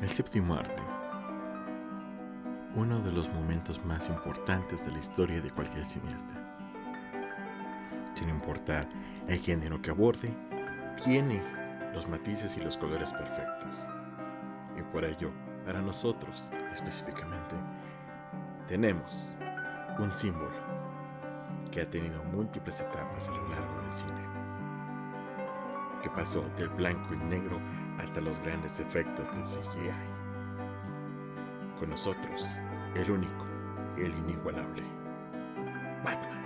El séptimo arte, uno de los momentos más importantes de la historia de cualquier cineasta. Sin importar el género que aborde, tiene los matices y los colores perfectos. Y por ello, para nosotros específicamente, tenemos un símbolo que ha tenido múltiples etapas a lo largo del cine, que pasó del blanco y negro hasta los grandes efectos de CGI. Con nosotros, el único, el inigualable, Batman.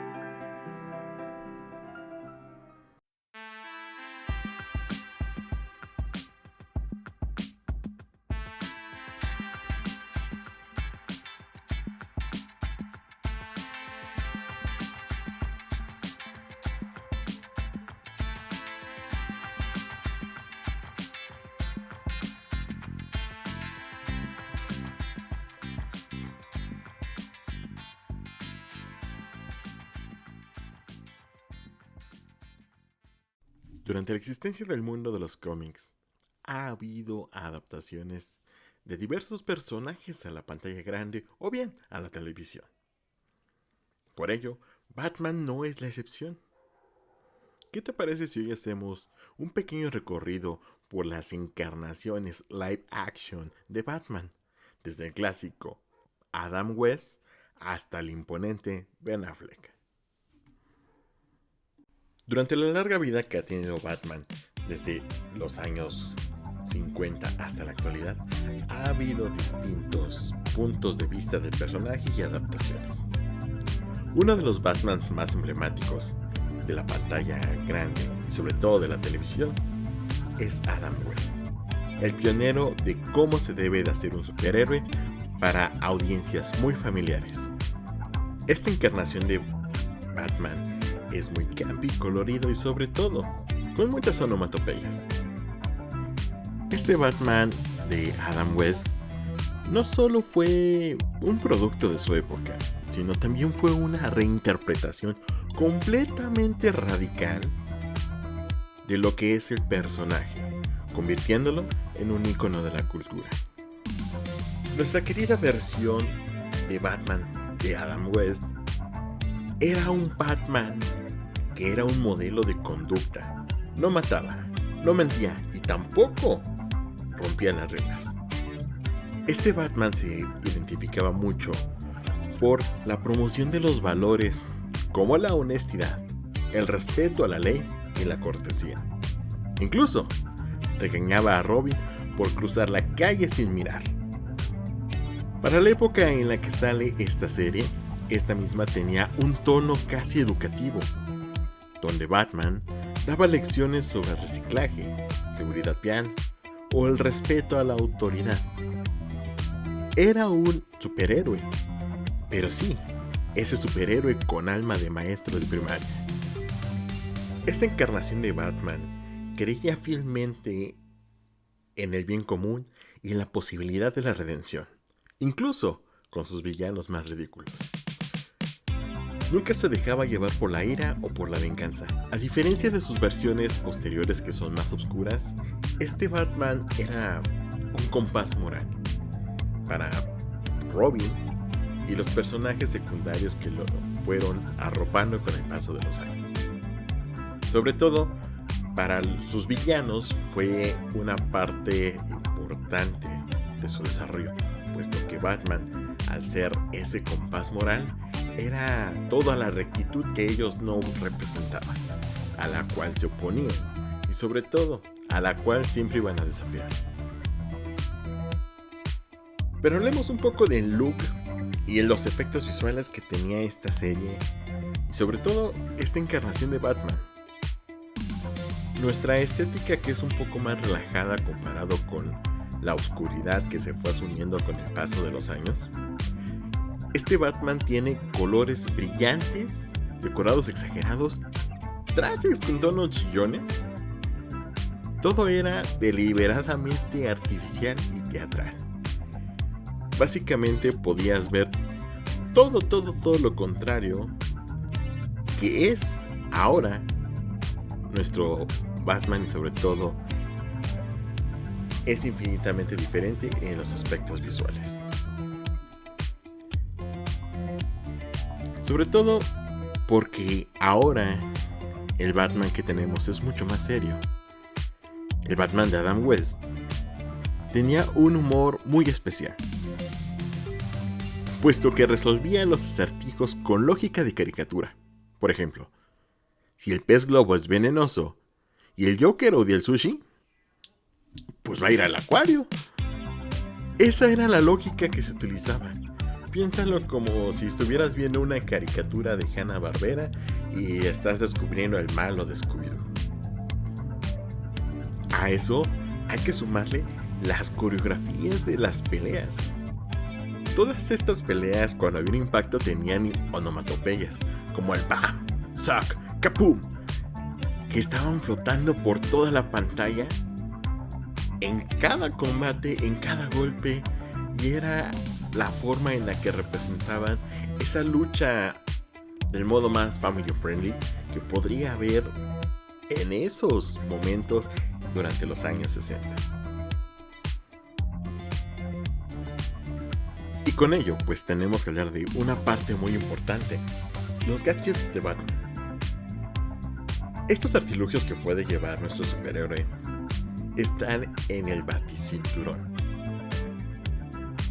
Durante la existencia del mundo de los cómics, ha habido adaptaciones de diversos personajes a la pantalla grande o bien a la televisión. Por ello, Batman no es la excepción. ¿Qué te parece si hoy hacemos un pequeño recorrido por las encarnaciones live action de Batman, desde el clásico Adam West hasta el imponente Ben Affleck? Durante la larga vida que ha tenido Batman, desde los años 50 hasta la actualidad, ha habido distintos puntos de vista del personaje y adaptaciones. Uno de los Batmans más emblemáticos de la pantalla grande y sobre todo de la televisión es Adam West, el pionero de cómo se debe de hacer un superhéroe para audiencias muy familiares. Esta encarnación de Batman es muy campy, colorido y sobre todo con muchas onomatopeyas. Este Batman de Adam West no solo fue un producto de su época, sino también fue una reinterpretación completamente radical de lo que es el personaje, convirtiéndolo en un icono de la cultura. Nuestra querida versión de Batman de Adam West era un Batman que era un modelo de conducta. No mataba, no mentía y tampoco rompía las reglas. Este Batman se identificaba mucho por la promoción de los valores como la honestidad, el respeto a la ley y la cortesía. Incluso regañaba a Robin por cruzar la calle sin mirar. Para la época en la que sale esta serie, esta misma tenía un tono casi educativo, donde Batman daba lecciones sobre reciclaje, seguridad vial o el respeto a la autoridad. Era un superhéroe, pero sí, ese superhéroe con alma de maestro de primaria. Esta encarnación de Batman creía fielmente en el bien común y en la posibilidad de la redención, incluso con sus villanos más ridículos. Nunca se dejaba llevar por la ira o por la venganza. A diferencia de sus versiones posteriores que son más oscuras, este Batman era un compás moral para Robin y los personajes secundarios que lo fueron arropando con el paso de los años. Sobre todo, para sus villanos fue una parte importante de su desarrollo, puesto que Batman, al ser ese compás moral, era toda la rectitud que ellos no representaban, a la cual se oponían y sobre todo a la cual siempre iban a desafiar. Pero hablemos un poco del look y en los efectos visuales que tenía esta serie y sobre todo esta encarnación de Batman. Nuestra estética, que es un poco más relajada comparado con la oscuridad que se fue asumiendo con el paso de los años. Este Batman tiene colores brillantes, decorados exagerados, trajes con tonos chillones. Todo era deliberadamente artificial y teatral. Básicamente podías ver todo lo contrario que es ahora nuestro Batman y sobre todo es infinitamente diferente en los aspectos visuales. Sobre todo porque ahora el Batman que tenemos es mucho más serio. El Batman de Adam West tenía un humor muy especial, puesto que resolvía los acertijos con lógica de caricatura. Por ejemplo, si el pez globo es venenoso y el Joker odia el sushi, pues va a ir al acuario. Esa era la lógica que se utilizaba. Piénsalo como si estuvieras viendo una caricatura de Hanna-Barbera y estás descubriendo el malo de Scooby-Doo. A eso hay que sumarle las coreografías de las peleas. Todas estas peleas, cuando había un impacto, tenían onomatopeyas, como el BAM, SAC, KAPUM, que estaban flotando por toda la pantalla en cada combate, en cada golpe, y era la forma en la que representaban esa lucha del modo más family friendly que podría haber en esos momentos durante los años 60. Y con ello, pues tenemos que hablar de una parte muy importante: los gadgets de Batman. Estos artilugios que puede llevar nuestro superhéroe están en el baticinturón.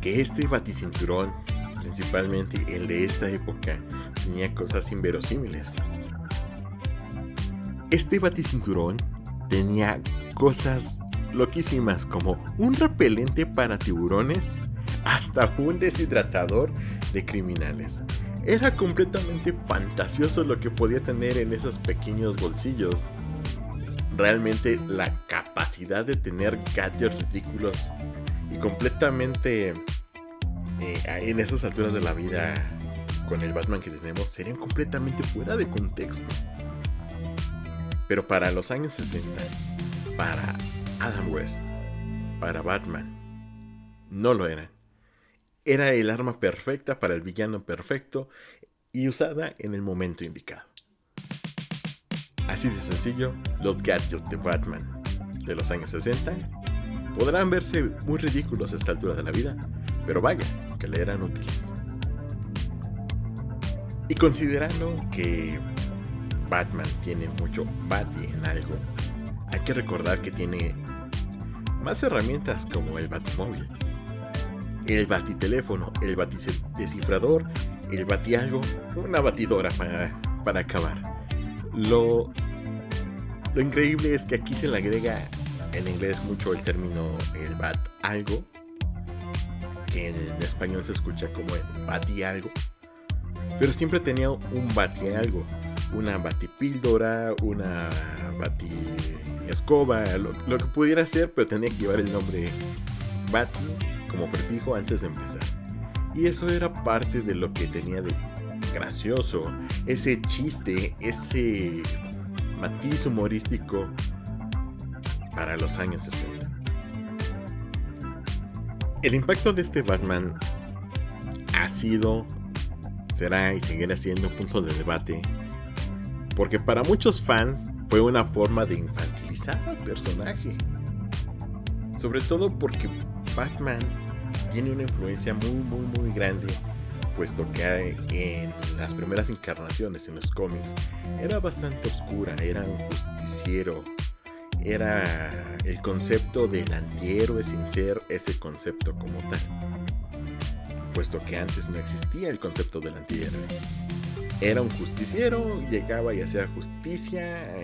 Que este baticinturón, principalmente el de esta época, tenía cosas inverosímiles. Este baticinturón tenía cosas loquísimas, como un repelente para tiburones, hasta un deshidratador de criminales. Era completamente fantasioso lo que podía tener en esos pequeños bolsillos. Realmente la capacidad de tener gadgets ridículos y completamente en esas alturas de la vida con el Batman que tenemos serían completamente fuera de contexto. Pero para los años 60, para Adam West, para Batman, no lo eran. Era el arma perfecta para el villano perfecto y usada en el momento indicado. Así de sencillo, los gadgets de Batman de los años 60 podrán verse muy ridículos a esta altura de la vida, pero vaya, que le eran útiles. Y considerando que Batman tiene mucho Bati en algo, hay que recordar que tiene más herramientas como el Batmóvil, el Batiteléfono, el Batidescifrador, el Batialgo, una batidora para acabar. Lo increíble es que aquí se le agrega en inglés mucho el término el Batalgo, que en español se escucha como el Batialgo, pero siempre tenía un Batialgo, una Batipíldora, una Batiescoba, lo que pudiera ser, pero tenía que llevar el nombre Bati como prefijo antes de empezar. Y eso era parte de lo que tenía de gracioso, ese chiste, ese matiz humorístico para los años 60. El impacto de este Batman ha sido, será y seguirá siendo un punto de debate, porque para muchos fans fue una forma de infantilizar al personaje, sobre todo porque Batman tiene una influencia muy grande, puesto que en las primeras encarnaciones en los cómics era bastante oscura, era un justiciero, era el concepto del antihéroe sin ser ese concepto como tal, puesto que antes no existía el concepto del antihéroe. Era un justiciero, llegaba y hacía justicia,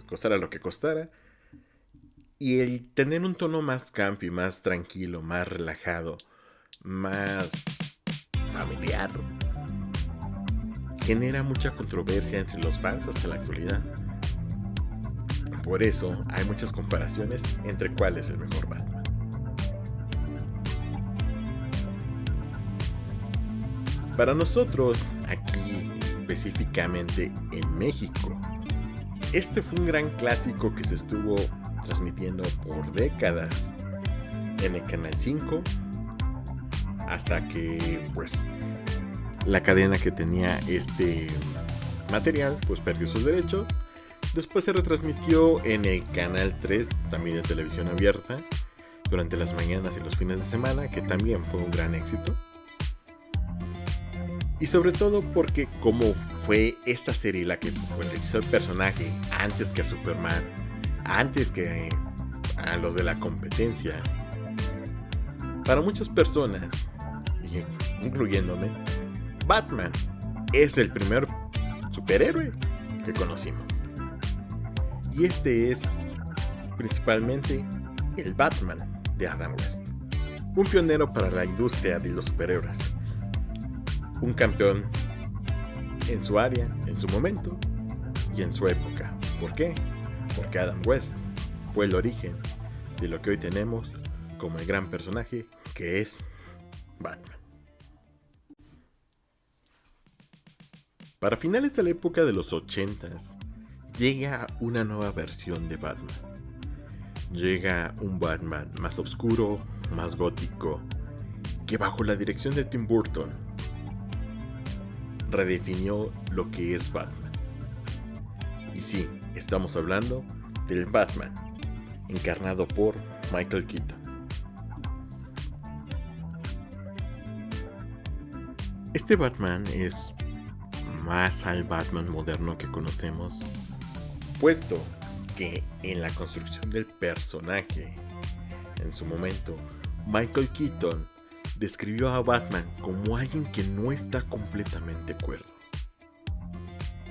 costara lo que costara. Y el tener un tono más campi, más tranquilo, más relajado, más familiar, genera mucha controversia entre los fans hasta la actualidad. Por eso hay muchas comparaciones entre cuál es el mejor Batman. Para nosotros, aquí específicamente en México, este fue un gran clásico que se estuvo transmitiendo por décadas en el Canal 5, hasta que pues la cadena que tenía este material pues perdió sus derechos. Después se retransmitió en el Canal 3, también de televisión abierta, durante las mañanas y los fines de semana, que también fue un gran éxito. Y sobre todo porque como fue esta serie la que popularizó el personaje antes que a Superman, antes que a los de la competencia, para muchas personas, incluyéndome, Batman es el primer superhéroe que conocimos. Y este es principalmente el Batman de Adam West, un pionero para la industria de los superhéroes, un campeón en su área, en su momento y en su época. ¿Por qué? Porque Adam West fue el origen de lo que hoy tenemos como el gran personaje que es Batman. Para finales de la época de los 80s, llega una nueva versión de Batman. Llega un Batman más oscuro, más gótico, que bajo la dirección de Tim Burton redefinió lo que es Batman. Y sí, estamos hablando del Batman, encarnado por Michael Keaton. Este Batman es más al Batman moderno que conocemos, puesto que en la construcción del personaje, en su momento, Michael Keaton describió a Batman como alguien que no está completamente cuerdo,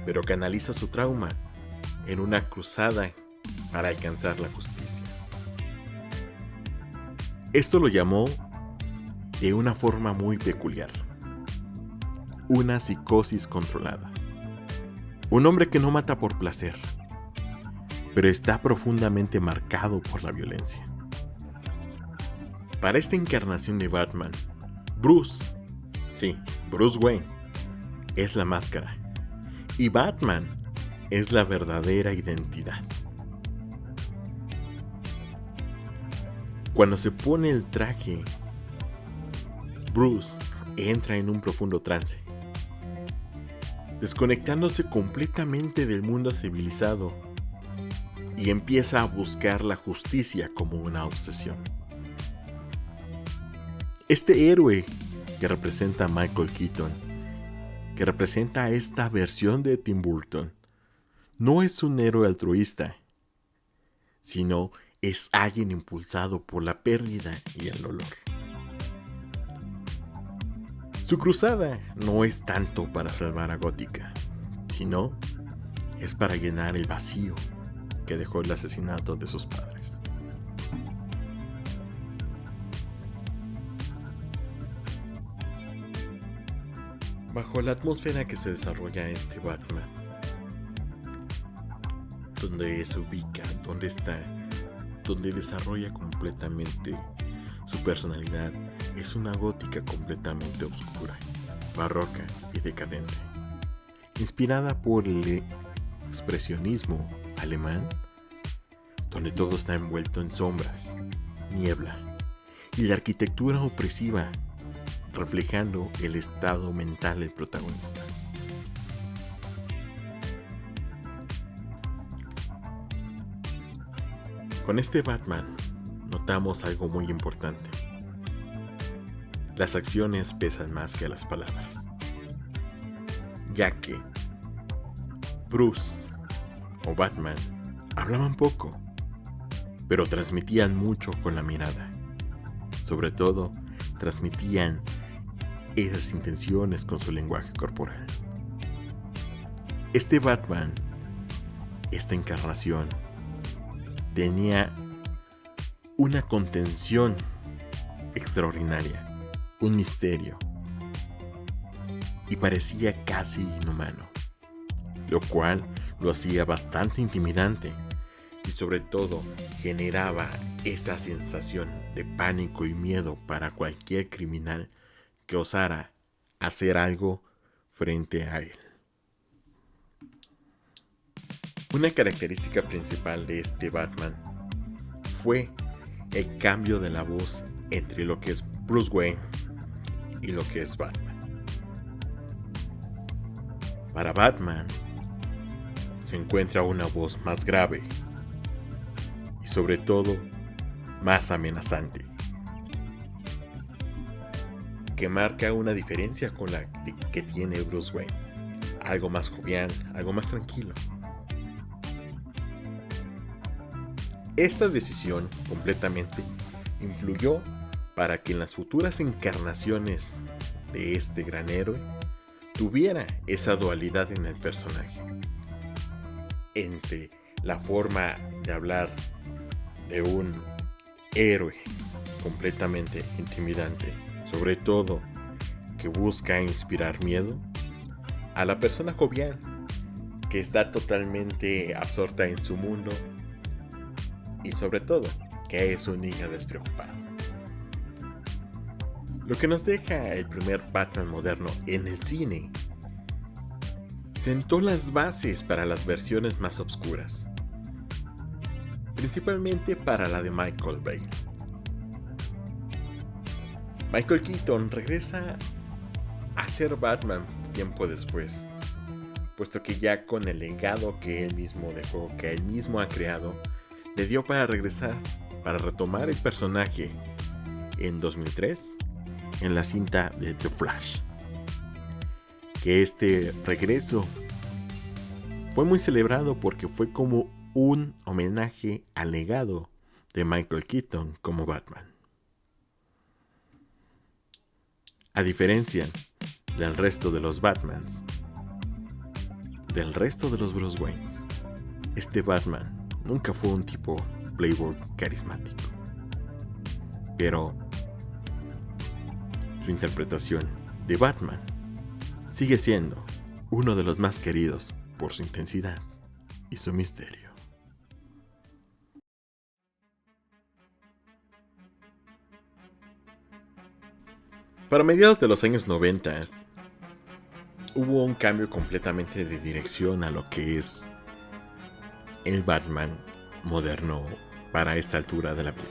pero canaliza su trauma en una cruzada para alcanzar la justicia. Esto lo llamó de una forma muy peculiar: una psicosis controlada. Un hombre que no mata por placer, pero está profundamente marcado por la violencia. Para esta encarnación de Batman, Bruce Wayne, es la máscara, y Batman es la verdadera identidad. Cuando se pone el traje, Bruce entra en un profundo trance, desconectándose completamente del mundo civilizado, y empieza a buscar la justicia como una obsesión. Este héroe que representa a Michael Keaton, que representa a esta versión de Tim Burton, no es un héroe altruista, sino es alguien impulsado por la pérdida y el dolor. Su cruzada no es tanto para salvar a Gótica, sino es para llenar el vacío que dejó el asesinato de sus padres. Bajo la atmósfera que se desarrolla este Batman, donde se ubica, donde está, donde desarrolla completamente su personalidad, es una gótica completamente oscura, barroca y decadente, inspirada por el expresionismo alemán, donde todo está envuelto en sombras, niebla y la arquitectura opresiva, reflejando el estado mental del protagonista. Con este Batman notamos algo muy importante: las acciones pesan más que las palabras, ya que Bruce o Batman hablaban poco, pero transmitían mucho con la mirada. Sobre todo, transmitían esas intenciones con su lenguaje corporal. Este Batman, esta encarnación, tenía una contención extraordinaria, un misterio, y parecía casi inhumano, lo cual lo hacía bastante intimidante y sobre todo generaba esa sensación de pánico y miedo para cualquier criminal que osara hacer algo frente a él. Una característica principal de este Batman fue el cambio de la voz entre lo que es Bruce Wayne y lo que es Batman. Para Batman se encuentra una voz más grave y sobre todo más amenazante, que marca una diferencia con la que tiene Bruce Wayne. Algo más jovial, algo más tranquilo. Esta decisión completamente influyó para que en las futuras encarnaciones de este gran héroe tuviera esa dualidad en el personaje, entre la forma de hablar de un héroe completamente intimidante, sobre todo que busca inspirar miedo, a la persona jovial que está totalmente absorta en su mundo y sobre todo que es un niño despreocupado. Lo que nos deja el primer Batman moderno en el cine sentó las bases para las versiones más oscuras, principalmente para la de Michael Bay. Michael Keaton regresa a ser Batman tiempo después, puesto que ya con el legado que él mismo dejó, que él mismo ha creado, le dio para regresar, para retomar el personaje en 2003 en la cinta de The Flash. Que este regreso fue muy celebrado porque fue como un homenaje al legado de Michael Keaton como Batman. A diferencia del resto de los Batmans, del resto de los Bruce Wayne, este Batman nunca fue un tipo playboy carismático. Pero su interpretación de Batman sigue siendo uno de los más queridos por su intensidad y su misterio. Para mediados de los años 90 hubo un cambio completamente de dirección a lo que es el Batman moderno para esta altura de la vida.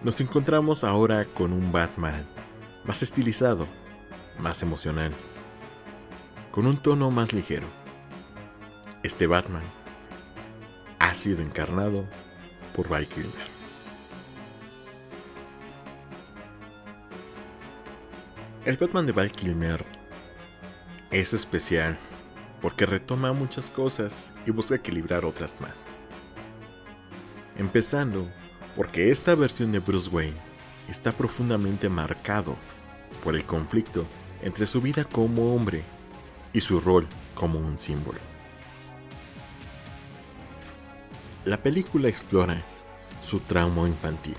Nos encontramos ahora con un Batman más estilizado, más emocional, con un tono más ligero. Este Batman ha sido encarnado por Val Kilmer. El Batman de Val Kilmer es especial porque retoma muchas cosas y busca equilibrar otras más. Empezando porque esta versión de Bruce Wayne está profundamente marcado por el conflicto entre su vida como hombre y su rol como un símbolo. La película explora su trauma infantil,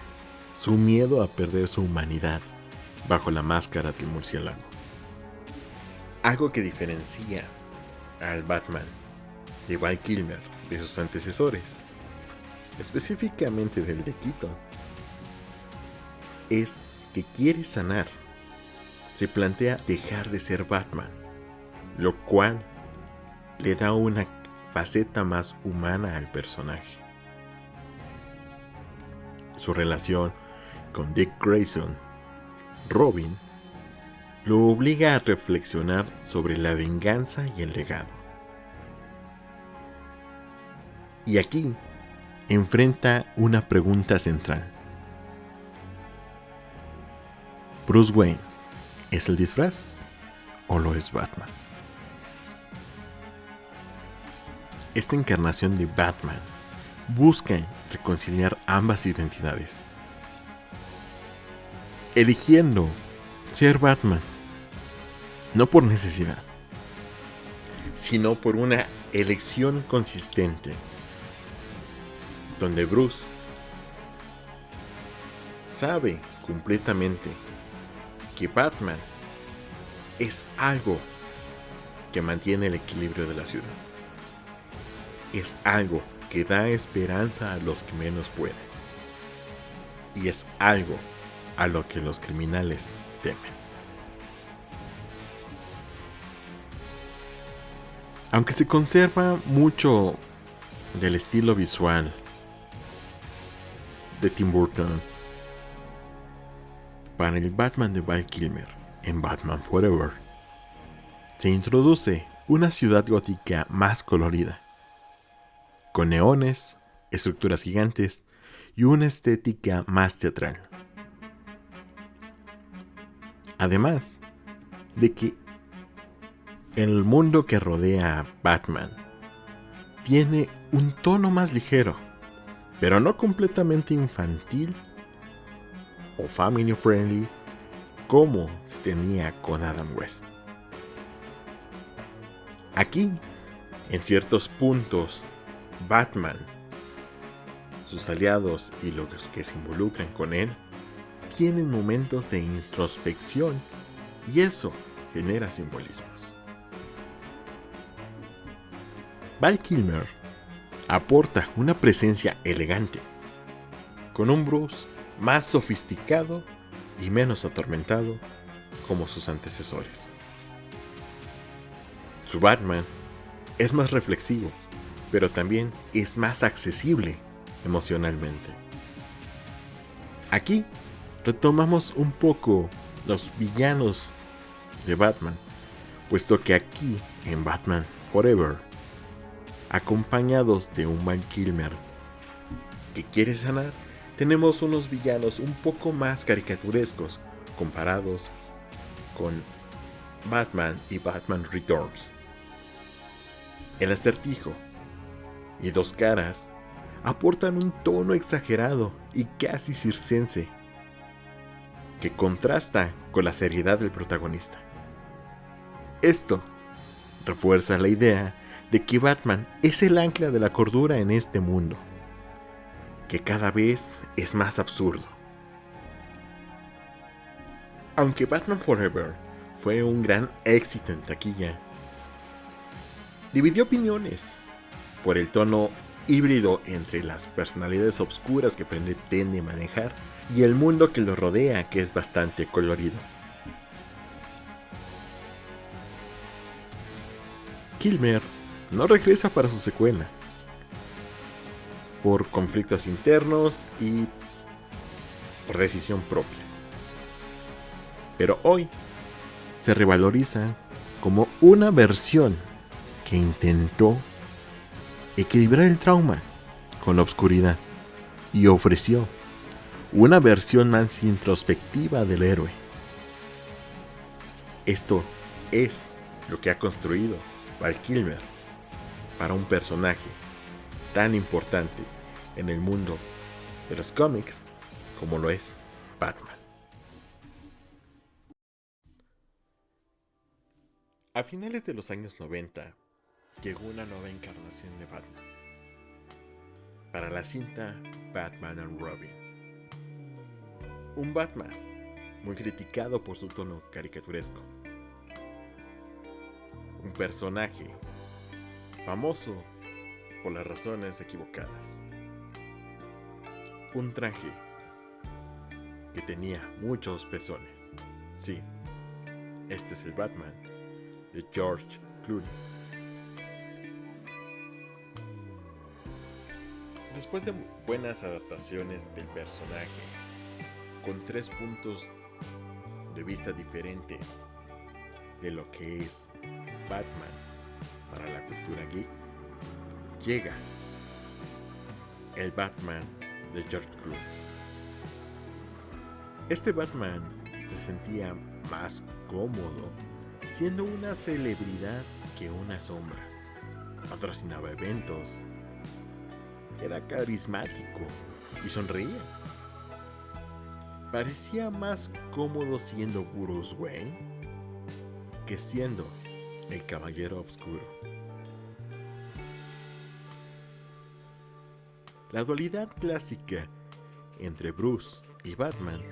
su miedo a perder su humanidad bajo la máscara del murciélago. Algo que diferencia al Batman de Val Kilmer de sus antecesores, específicamente del de Keaton, es que quiere sanar. Se plantea dejar de ser Batman, lo cual le da una faceta más humana al personaje. Su relación con Dick Grayson, Robin, lo obliga a reflexionar sobre la venganza y el legado. Y aquí enfrenta una pregunta central. ¿Bruce Wayne es el disfraz o lo es Batman? Esta encarnación de Batman busca reconciliar ambas identidades, eligiendo ser Batman, no por necesidad, sino por una elección consistente, donde Bruce sabe completamente que Batman es algo que mantiene el equilibrio de la ciudad, es algo que da esperanza a los que menos pueden, y es algo a lo que los criminales temen. Aunque se conserva mucho del estilo visual de Tim Burton, para el Batman de Val Kilmer en Batman Forever se introduce una ciudad gótica más colorida, con neones estructuras gigantes y una estética más teatral. Además de que el mundo que rodea a Batman tiene un tono más ligero, pero no completamente infantil o family friendly como se tenía con Adam West. Aquí, en ciertos puntos, Batman, sus aliados y los que se involucran con él tienen momentos de introspección y eso genera simbolismos. Val Kilmer aporta una presencia elegante, con un Bruce más sofisticado y menos atormentado como sus antecesores. Su Batman es más reflexivo, pero también es más accesible emocionalmente. Aquí retomamos un poco los villanos de Batman, puesto que aquí en Batman Forever, acompañados de un Val Kilmer que quiere sanar, tenemos unos villanos un poco más caricaturescos comparados con Batman y Batman Returns. El Acertijo y Dos Caras aportan un tono exagerado y casi circense que contrasta con la seriedad del protagonista. Esto refuerza la idea de que Batman es el ancla de la cordura en este mundo, que cada vez es más absurdo. Aunque Batman Forever fue un gran éxito en taquilla, dividió opiniones por el tono híbrido entre las personalidades obscuras que pretende manejar y el mundo que lo rodea, que es bastante colorido. Kilmer no regresa para su secuela por conflictos internos y por decisión propia. Pero hoy se revaloriza como una versión que intentó equilibrar el trauma con la oscuridad y ofreció una versión más introspectiva del héroe. Esto es lo que ha construido Val Kilmer para un personaje tan importante en el mundo de los cómics como lo es Batman. A finales de los años 90 llegó una nueva encarnación de Batman para la cinta Batman and Robin. Un Batman muy criticado por su tono caricaturesco. Un personaje famoso por las razones equivocadas. Un traje que tenía muchos pezones. Sí, este es el Batman de George Clooney. Después de buenas adaptaciones del personaje, con 3 puntos de vista diferentes de lo que es Batman para la cultura geek, llega el Batman de George Clooney. Este Batman se sentía más cómodo siendo una celebridad que una sombra. Patrocinaba eventos, era carismático y sonreía. Parecía más cómodo siendo Bruce Wayne que siendo el Caballero Oscuro. La dualidad clásica entre Bruce y Batman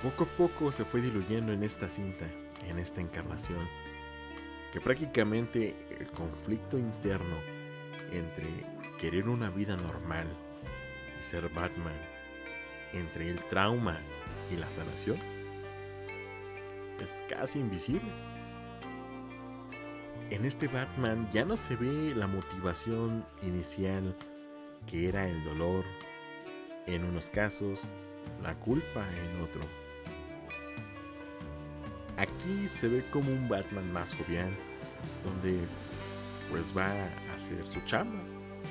poco a poco se fue diluyendo en esta cinta, en esta encarnación, que prácticamente el conflicto interno entre querer una vida normal y ser Batman, entre el trauma y la sanación, es casi invisible. En este Batman ya no se ve la motivación inicial, que era el dolor en unos casos, la culpa en otro. Aquí se ve como un Batman más jovial, donde pues va a hacer su chamba,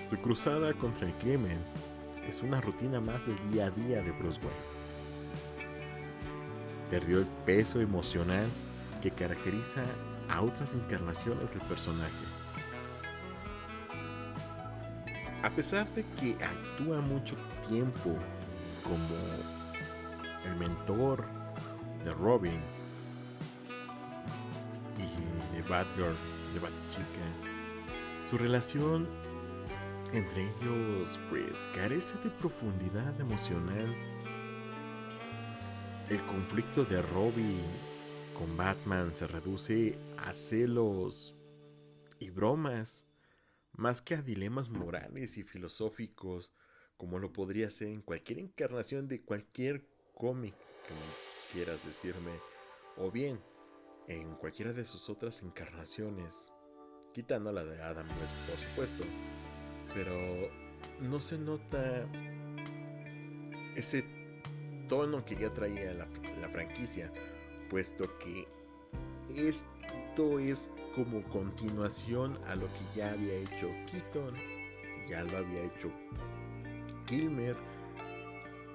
Su cruzada contra el crimen es una rutina más del día a día de Bruce Wayne. Perdió el peso emocional que caracteriza a otras encarnaciones del personaje. A pesar de que actúa mucho tiempo como el mentor de Robin y de Batgirl, de Batichica, su relación entre ellos pues carece de profundidad emocional. El conflicto de Robin con Batman se reduce a celos y bromas, más que a dilemas morales y filosóficos, como lo podría ser en cualquier encarnación de cualquier cómic, como quieras decirme, o bien en cualquiera de sus otras encarnaciones, quitando la de Adam West, por supuesto, pero no se nota ese tono que ya traía la franquicia, puesto que esto es como continuación a lo que ya había hecho Keaton, ya lo había hecho Kilmer,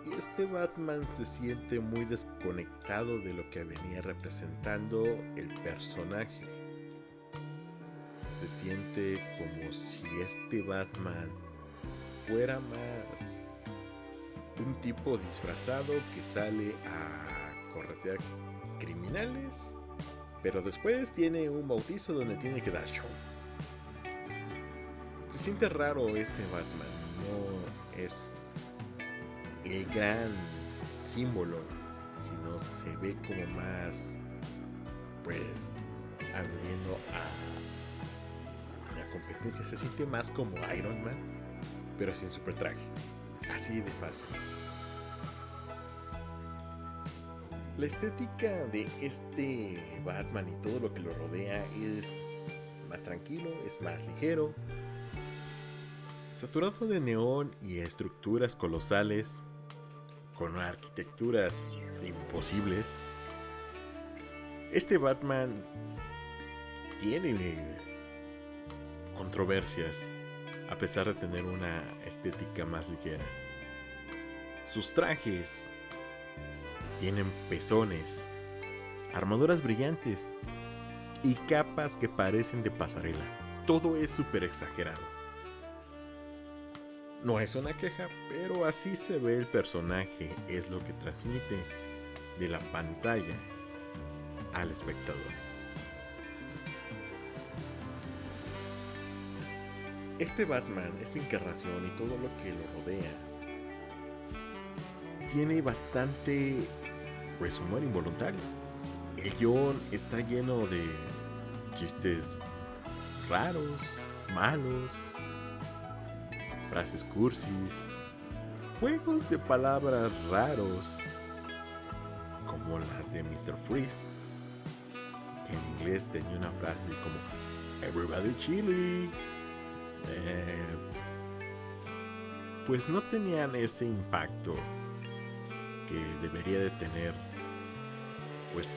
y este Batman se siente muy desconectado de lo que venía representando el personaje. Se siente como si este Batman fuera más un tipo disfrazado que sale a corretear criminales, pero después tiene un bautizo donde tiene que dar show. Se siente raro este Batman, no es el gran símbolo, sino se ve como más, pues, abriendo a la competencia. Se siente más como Iron Man, pero sin super traje. Así de fácil. La estética de este Batman y todo lo que lo rodea es más tranquilo, es más ligero, saturado de neón y estructuras colosales, con arquitecturas imposibles. Este Batman tiene controversias, a pesar de tener una estética más ligera. Sus trajes tienen pezones, armaduras brillantes y capas que parecen de pasarela. Todo es súper exagerado. No es una queja, pero así se ve el personaje, es lo que transmite de la pantalla al espectador. Este Batman, esta encarnación y todo lo que lo rodea, tiene bastante, pues, humor involuntario. El guión está lleno de chistes raros, malos, frases cursis, juegos de palabras raros, como las de Mr. Freeze, que en inglés tenía una frase así como "Everybody chili". Pues no tenían ese impacto que debería de tener, pues,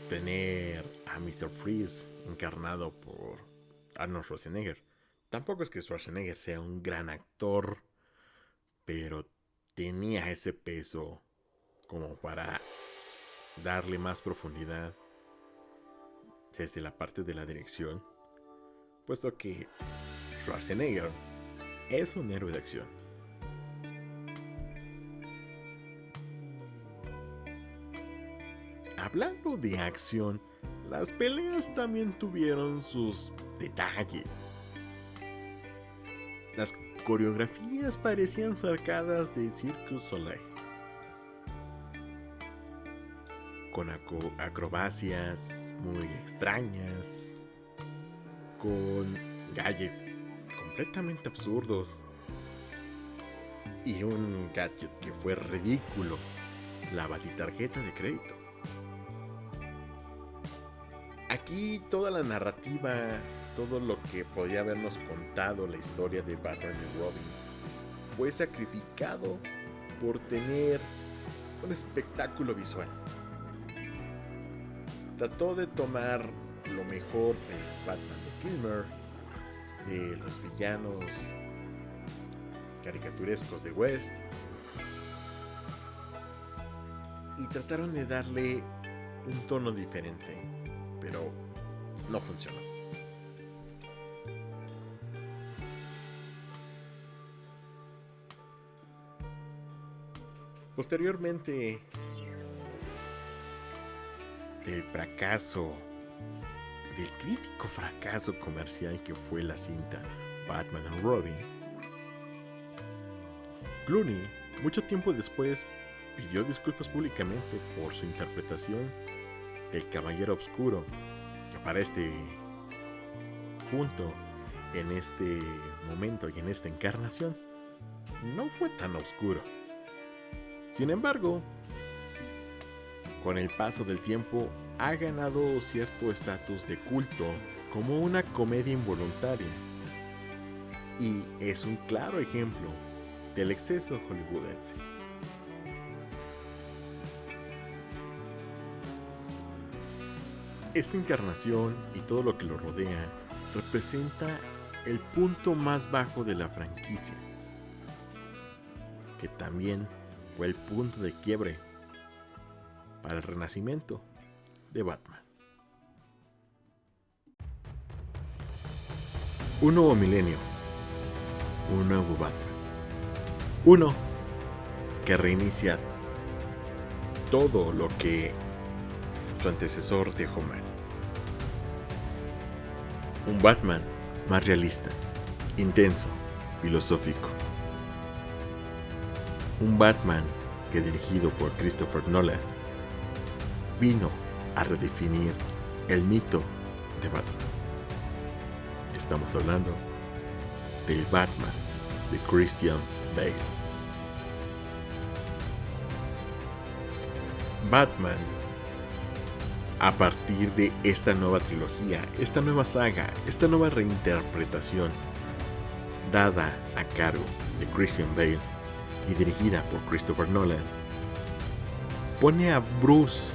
tener a Mr. Freeze encarnado por Arnold Schwarzenegger. Tampoco es que Schwarzenegger sea un gran actor, pero tenía ese peso como para darle más profundidad desde la parte de la dirección, puesto que Schwarzenegger es un héroe de acción. Hablando de acción, las peleas también tuvieron sus detalles. Las coreografías parecían sacadas de Cirque du Soleil, con acrobacias muy extrañas, con gadgets completamente absurdos y un gadget que fue ridículo, la batitarjeta de crédito. Aquí toda la narrativa, todo lo que podía habernos contado la historia de Batman y Robin fue sacrificado por tener un espectáculo visual. Trató de tomar lo mejor del Batman de Kilmer, de los villanos caricaturescos de West y trataron de darle un tono diferente, pero no funcionó. Posteriormente, del crítico fracaso comercial que fue la cinta Batman and Robin, Clooney, mucho tiempo después, pidió disculpas públicamente por su interpretación del Caballero Oscuro, que para este punto, en este momento y en esta encarnación, no fue tan oscuro. Sin embargo, con el paso del tiempo ha ganado cierto estatus de culto como una comedia involuntaria, y es un claro ejemplo del exceso hollywoodense. Esta encarnación y todo lo que lo rodea representa el punto más bajo de la franquicia, que también fue el punto de quiebre para el renacimiento de Batman. Un nuevo milenio, un nuevo Batman, uno que reinicia todo lo que su antecesor dejó mal. Un Batman más realista, intenso, filosófico. Un Batman que, dirigido por Christopher Nolan, vino a redefinir el mito de Batman. Estamos hablando del Batman de Christian Bale. Batman, a partir de esta nueva trilogía, esta nueva saga, esta nueva reinterpretación dada a cargo de Christian Bale y dirigida por Christopher Nolan, pone a Bruce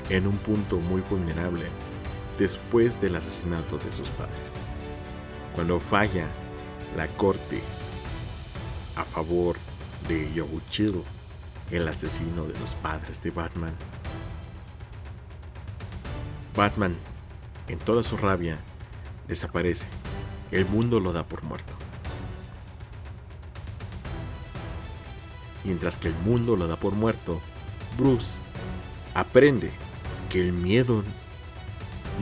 en un punto muy vulnerable después del asesinato de sus padres. Cuando falla la corte a favor de Joe Chill, el asesino de los padres de Batman, Batman, en toda su rabia, desaparece. El mundo lo da por muerto. Mientras que el mundo lo da por muerto, Bruce aprende que el miedo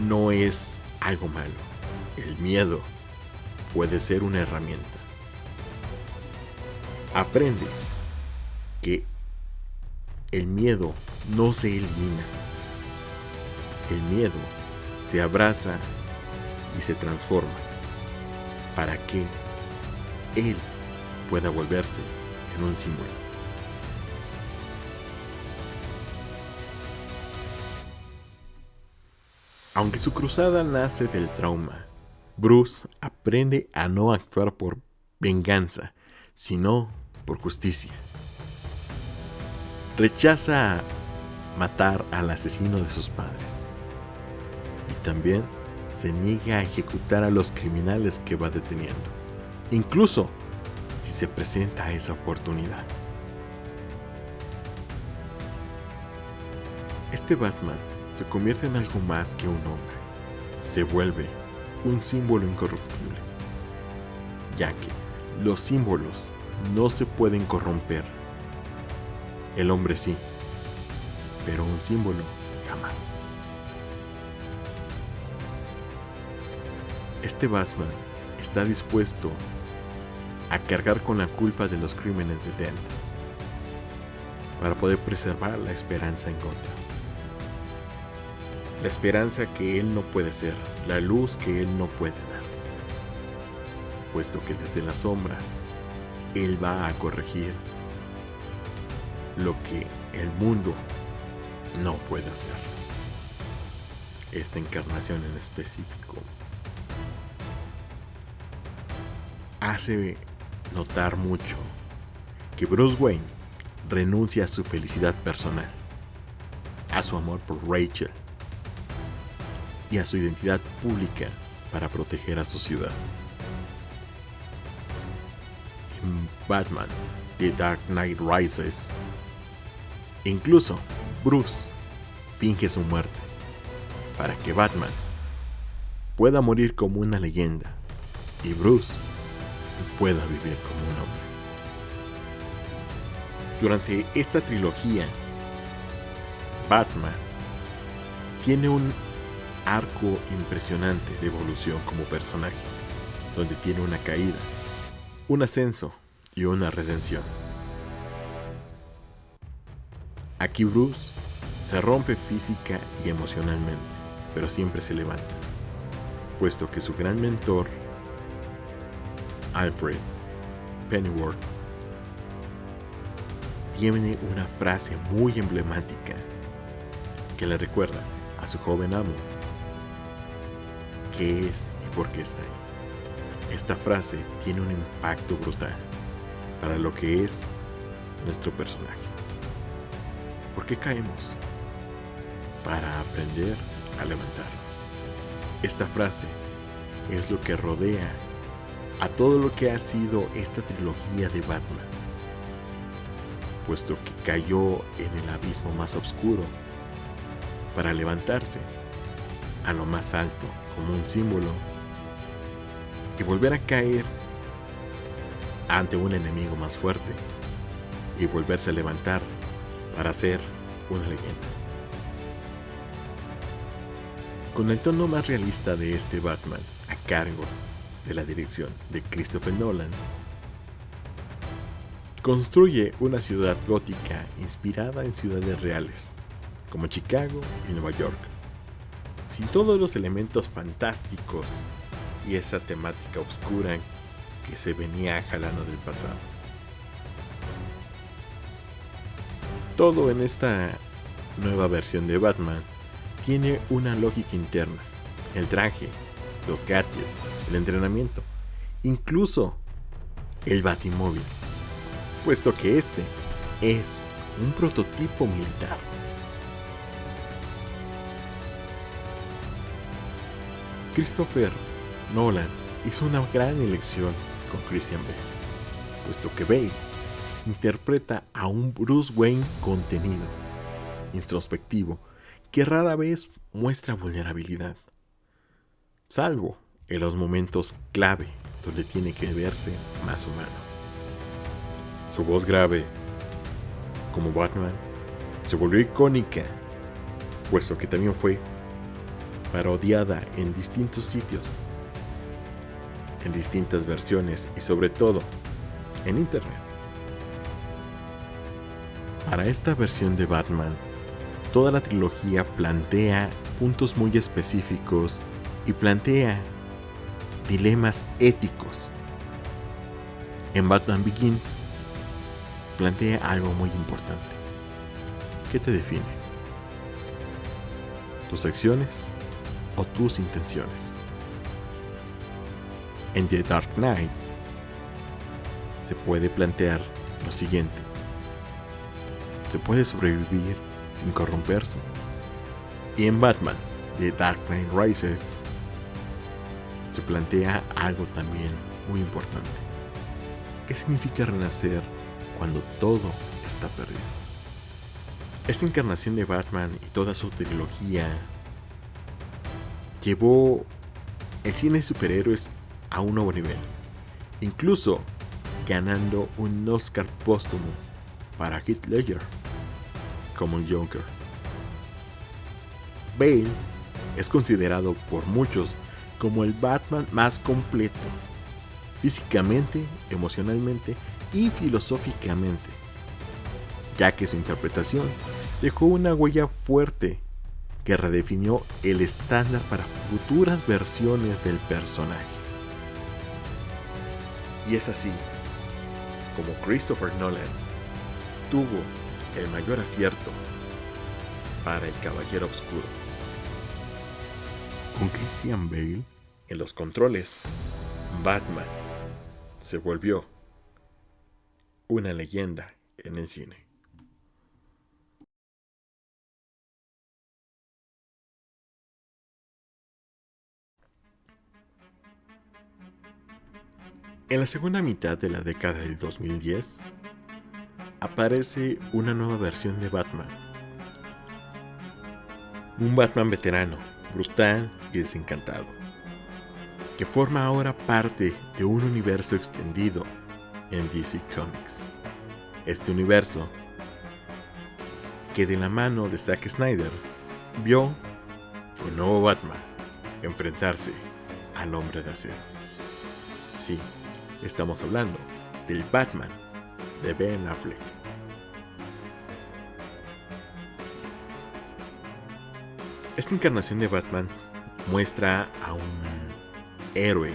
no es algo malo. El miedo puede ser una herramienta. Aprende que el miedo no se elimina. El miedo se abraza y se transforma para que él pueda volverse en un símbolo. Aunque su cruzada nace del trauma, Bruce aprende a no actuar por venganza, sino por justicia. Rechaza matar al asesino de sus padres. Y también se niega a ejecutar a los criminales que va deteniendo, incluso si se presenta esa oportunidad. Este Batman se convierte en algo más que un hombre. Se vuelve un símbolo incorruptible, ya que los símbolos no se pueden corromper. El hombre sí, pero un símbolo jamás. Este Batman está dispuesto a cargar con la culpa de los crímenes de Dent para poder preservar la esperanza en Gotham. La esperanza que él no puede ser, la luz que él no puede dar. Puesto que desde las sombras, él va a corregir lo que el mundo no puede hacer. Esta encarnación en específico hace notar mucho que Bruce Wayne renuncia a su felicidad personal, a su amor por Rachel y a su identidad pública para proteger a su ciudad. en Batman The Dark Knight Rises. Incluso Bruce finge su muerte para que Batman pueda morir como una leyenda y Bruce pueda vivir como un hombre. Durante esta trilogía, Batman tiene un arco impresionante de evolución como personaje, donde tiene una caída, un ascenso y una redención. Aquí Bruce se rompe física y emocionalmente, pero siempre se levanta, puesto que su gran mentor, Alfred Pennyworth, tiene una frase muy emblemática que le recuerda a su joven amo qué es y por qué está ahí. Esta frase tiene un impacto brutal para lo que es nuestro personaje. ¿Por qué caemos? Para aprender a levantarnos. Esta frase es lo que rodea a todo lo que ha sido esta trilogía de Batman, puesto que cayó en el abismo más oscuro para levantarse a lo más alto como un símbolo y volver a caer ante un enemigo más fuerte y volverse a levantar para ser una leyenda. Con el tono más realista de este Batman a cargo de la dirección de Christopher Nolan, construye una ciudad gótica inspirada en ciudades reales, como Chicago y Nueva York, sin todos los elementos fantásticos y esa temática oscura que se venía jalando del pasado. Todo en esta nueva versión de Batman tiene una lógica interna: el traje, los gadgets, el entrenamiento, incluso el Batimóvil, puesto que este es un prototipo militar. Christopher Nolan hizo una gran elección con Christian Bale, puesto que Bale interpreta a un Bruce Wayne contenido, introspectivo, que rara vez muestra vulnerabilidad, salvo en los momentos clave donde tiene que verse más humano. Su voz grave como Batman se volvió icónica, puesto que también fue parodiada en distintos sitios, en distintas versiones y sobre todo en internet. Para esta versión de Batman, toda la trilogía plantea puntos muy específicos y plantea dilemas éticos. En Batman Begins plantea algo muy importante. ¿Qué te define? ¿Tus acciones o tus intenciones? En The Dark Knight se puede plantear lo siguiente: ¿se puede sobrevivir sin corromperse? Y en Batman The Dark Knight Rises se plantea algo también muy importante. ¿Qué significa renacer cuando todo está perdido? Esta encarnación de Batman y toda su trilogía llevó el cine de superhéroes a un nuevo nivel, incluso ganando un Oscar póstumo para Heath Ledger como el Joker. Bale es considerado por muchos como el Batman más completo, físicamente, emocionalmente y filosóficamente, ya que su interpretación dejó una huella fuerte que redefinió el estándar para futuras versiones del personaje. Y es así como Christopher Nolan tuvo el mayor acierto para El Caballero Oscuro. Con Christian Bale en los controles, Batman se volvió una leyenda en el cine. En la segunda mitad de la década del 2010, aparece una nueva versión de Batman. Un Batman veterano, brutal y desencantado, que forma ahora parte de un universo extendido en DC Comics. Este universo, que de la mano de Zack Snyder, vio un nuevo Batman enfrentarse al Hombre de Acero. Sí, estamos hablando del Batman de Ben Affleck. Esta encarnación de Batman muestra a un héroe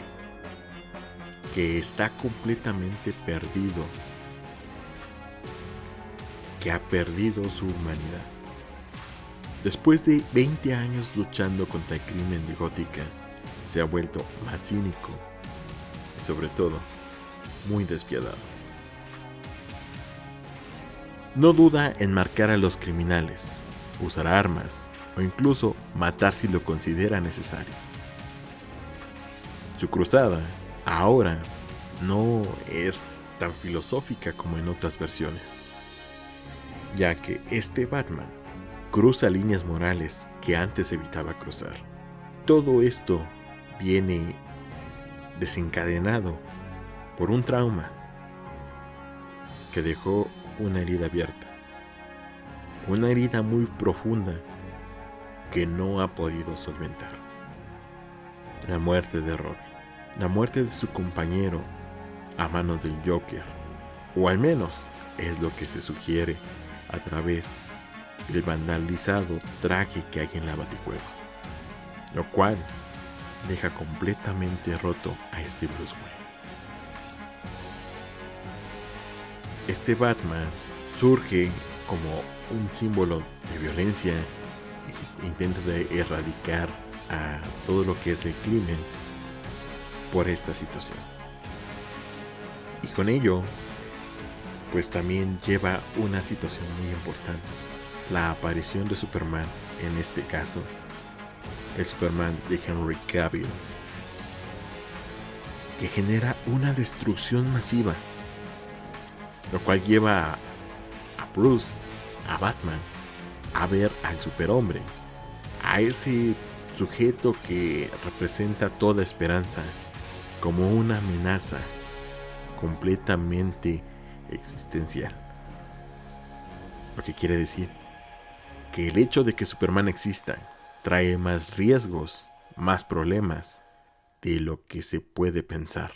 que está completamente perdido, que ha perdido su humanidad. Después de 20 años luchando contra el crimen de Gótica, se ha vuelto más cínico y sobre todo muy despiadado. No duda en marcar a los criminales, usar armas o incluso matar si lo considera necesario. Su cruzada ahora no es tan filosófica como en otras versiones, ya que este Batman cruza líneas morales que antes evitaba cruzar. Todo esto viene desencadenado por un trauma que dejó una herida abierta, una herida muy profunda que no ha podido solventar. La muerte de Robin, la muerte de su compañero a manos del Joker, o al menos es lo que se sugiere a través del vandalizado traje que hay en la Baticueva, lo cual deja completamente roto a este Bruce Wayne. Este Batman surge como un símbolo de violencia, intento de erradicar a todo lo que es el crimen por esta situación. Y con ello, pues también lleva una situación muy importante, la aparición de Superman, en este caso, el Superman de Henry Cavill, que genera una destrucción masiva, lo cual lleva a Bruce, a Batman, a ver al superhombre, a ese sujeto que representa toda esperanza, como una amenaza completamente existencial. Lo que quiere decir que el hecho de que Superman exista trae más riesgos, más problemas de lo que se puede pensar.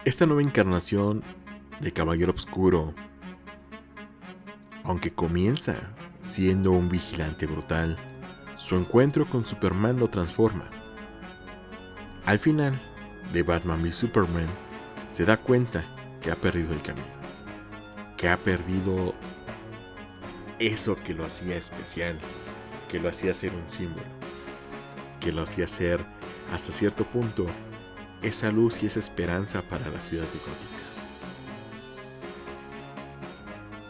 Esta nueva encarnación de Caballero Oscuro, aunque comienza siendo un vigilante brutal, su encuentro con Superman lo transforma. Al final de Batman v Superman, se da cuenta que ha perdido el camino, que ha perdido eso que lo hacía especial, que lo hacía ser un símbolo, que lo hacía ser, hasta cierto punto, esa luz y esa esperanza para la ciudad de Gótica.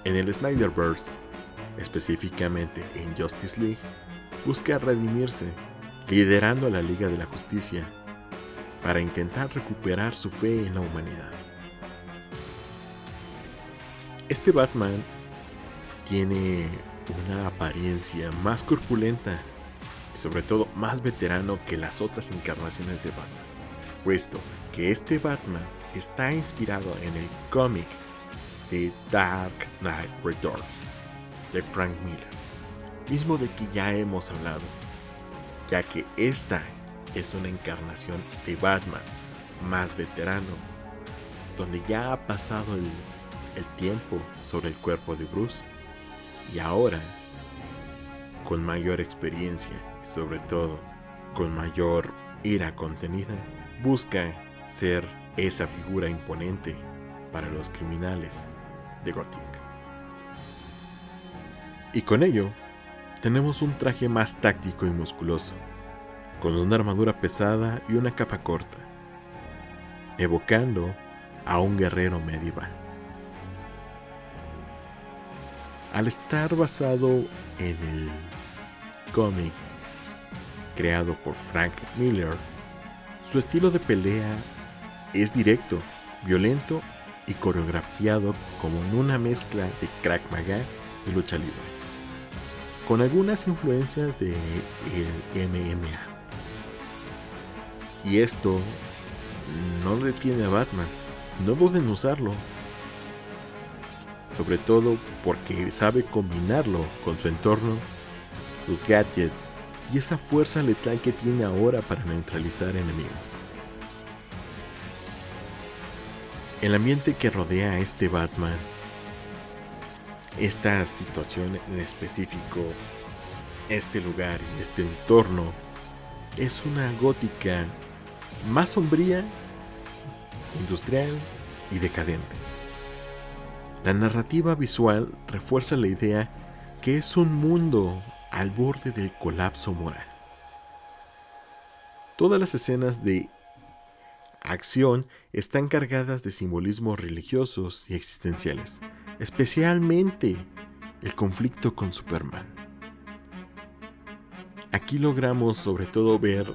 En el Snyderverse, específicamente en Justice League, busca redimirse, liderando a la Liga de la Justicia para intentar recuperar su fe en la humanidad. Este Batman tiene una apariencia más corpulenta y sobre todo más veterano que las otras encarnaciones de Batman, puesto que este Batman está inspirado en el cómic de Dark Knight Returns de Frank Miller, mismo de que ya hemos hablado, ya que esta es una encarnación de Batman más veterano, donde ya ha pasado el tiempo sobre el cuerpo de Bruce, y ahora, con mayor experiencia y sobre todo con mayor ira contenida, busca ser esa figura imponente para los criminales de Gótica. Y con ello, tenemos un traje más táctico y musculoso, con una armadura pesada y una capa corta, evocando a un guerrero medieval. Al estar basado en el cómic creado por Frank Miller, Su estilo de pelea es directo, violento y coreografiado como en una mezcla de Krav Maga y lucha libre, con algunas influencias de el MMA. Y esto no detiene a Batman, no duden en usarlo, sobre todo porque sabe combinarlo con su entorno, sus gadgets y esa fuerza letal que tiene ahora para neutralizar enemigos. El ambiente que rodea a este Batman, esta situación en específico, este lugar y este entorno, es una gótica más sombría, industrial y decadente. La narrativa visual refuerza la idea que es un mundo al borde del colapso moral. Todas las escenas de acción están cargadas de simbolismos religiosos y existenciales, especialmente el conflicto con Superman. Aquí logramos sobre todo ver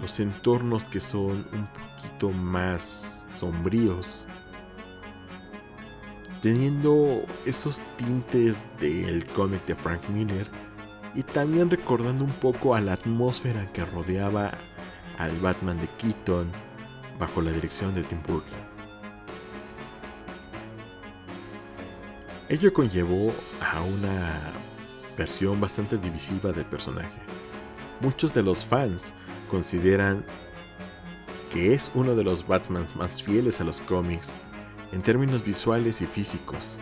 los entornos que son un poquito más sombríos, teniendo esos tintes del cómic de Frank Miller y también recordando un poco a la atmósfera que rodeaba al Batman de Keaton bajo la dirección de Tim Burton. Ello conllevó a una versión bastante divisiva del personaje. Muchos de los fans consideran que es uno de los Batmans más fieles a los cómics en términos visuales y físicos,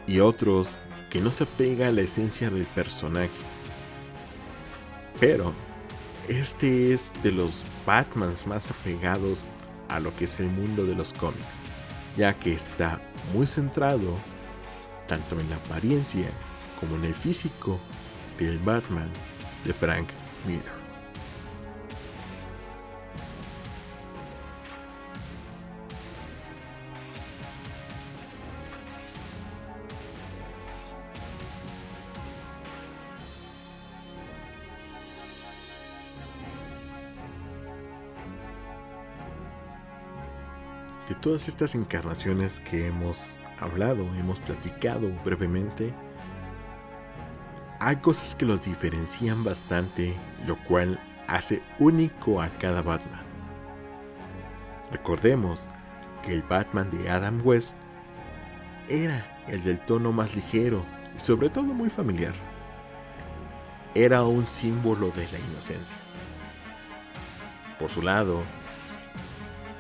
y otros que no se apega a la esencia del personaje. Pero este es de los Batmans más apegados a lo que es el mundo de los cómics, ya que está muy centrado tanto en la apariencia como en el físico del Batman de Frank Miller. De todas estas encarnaciones que hemos hablado, hemos platicado brevemente, hay cosas que los diferencian bastante, lo cual hace único a cada Batman. Recordemos que el Batman de Adam West era el del tono más ligero y sobre todo muy familiar. Era un símbolo de la inocencia. Por su lado,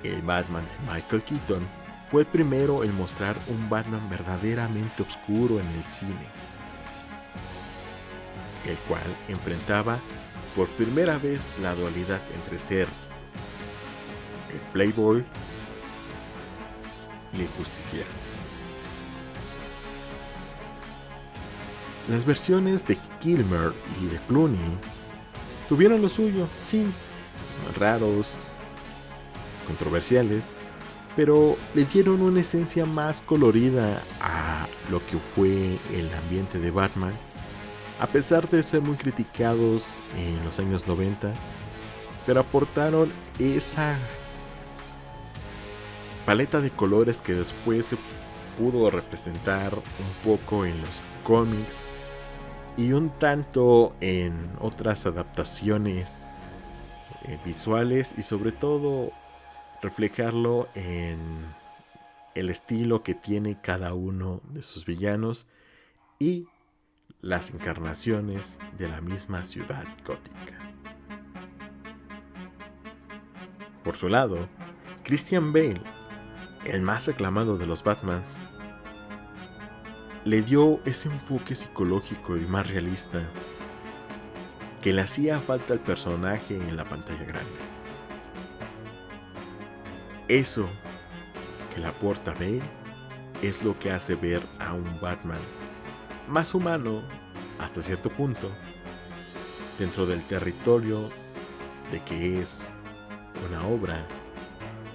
el Batman de Michael Keaton fue el primero en mostrar un Batman verdaderamente oscuro en el cine, el cual enfrentaba por primera vez la dualidad entre ser el playboy y el justiciero. Las versiones de Kilmer y de Clooney tuvieron lo suyo, sí, raros, controversiales, pero le dieron una esencia más colorida a lo que fue el ambiente de Batman, a pesar de ser muy criticados en los años 90, pero aportaron esa paleta de colores que después se pudo representar un poco en los cómics y un tanto en otras adaptaciones visuales, y sobre todo reflejarlo en el estilo que tiene cada uno de sus villanos y las encarnaciones de la misma ciudad gótica. Por su lado, Christian Bale, el más aclamado de los Batmans, le dio ese enfoque psicológico y más realista que le hacía falta al personaje en la pantalla grande. Eso que le aporta Bale es lo que hace ver a un Batman más humano hasta cierto punto, dentro del territorio de que es una obra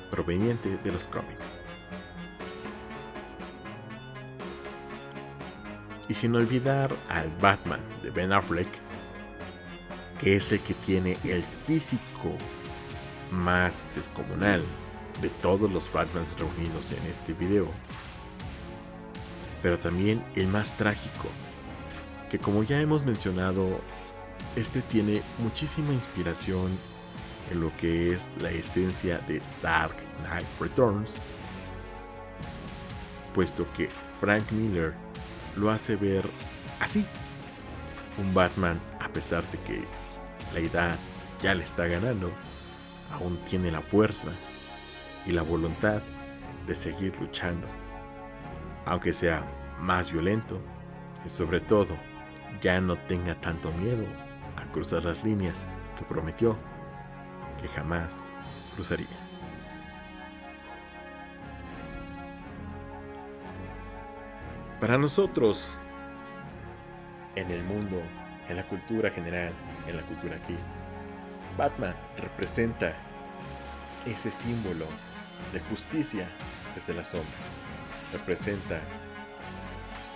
proveniente de los cómics. Y sin olvidar al Batman de Ben Affleck, que es el que tiene el físico más descomunal de todos los Batman reunidos en este video, pero también el más trágico, que como ya hemos mencionado, este tiene muchísima inspiración en lo que es la esencia de Dark Knight Returns, puesto que Frank Miller lo hace ver así: un Batman, a pesar de que la edad ya le está ganando, aún tiene la fuerza y la voluntad de seguir luchando, aunque sea más violento y sobre todo ya no tenga tanto miedo a cruzar las líneas que prometió que jamás cruzaría. Para nosotros, en el mundo, en la cultura general, en la cultura aquí, Batman representa ese símbolo de justicia desde las sombras. Representa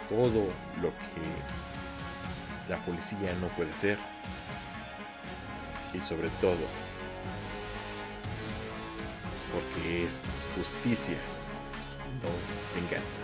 todo lo que la policía no puede ser, y sobre todo porque es justicia y no venganza.